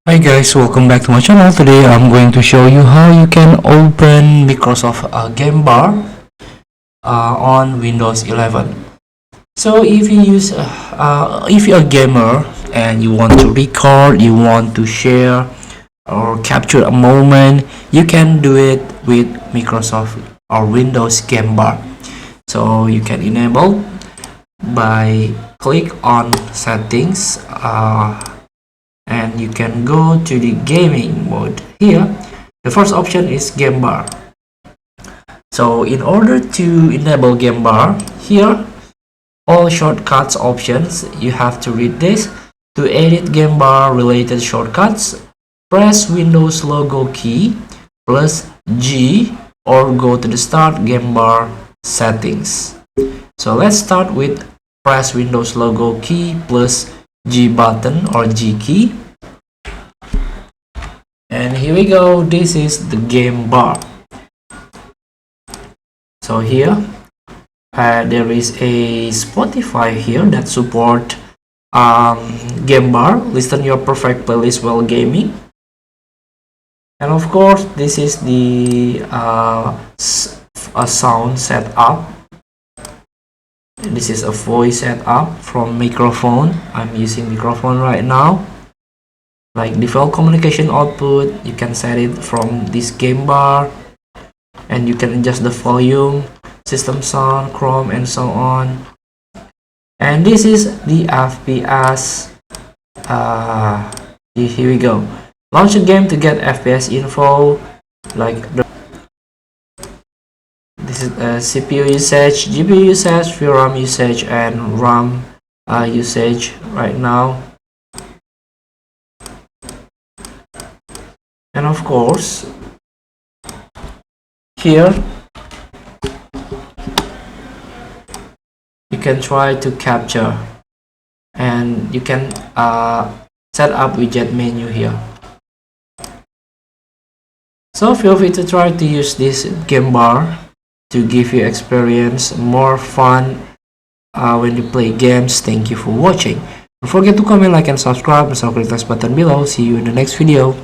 Hi guys, welcome back to my channel. Today I'm going to show you how you can open Microsoft Game Bar on Windows 11. So if you're a gamer and you want to record, you want to share or capture a moment, you can do it with Microsoft or Windows Game Bar. So you can enable by click on settings. And you can go to the gaming mode. Here the first option is game bar. So in order to enable game bar, here all shortcuts options, you have to read this. To edit game bar related shortcuts, press Windows logo key plus G or go to the start game bar settings. So let's start with press Windows logo key plus G button or G key, and here we go. This is the game bar. So here there is a Spotify here that support game bar. Listen your perfect playlist while gaming, and of course this is the sound setup. This is a voice setup from microphone. I'm using microphone right now. Like default communication output, you can set it from this game bar, and you can adjust the volume, system sound, Chrome, and so on. And this is the FPS. Here we go. Launch a game to get FPS info, like this is CPU usage, GPU usage, VRAM usage, and RAM usage right now. And of course here you can try to capture, and you can set up widget menu here. So feel free to try to use this game bar to give you experience more fun when you play games. Thank you for watching. Don't forget to comment, like, and subscribe, and click the button below. See you in the next video.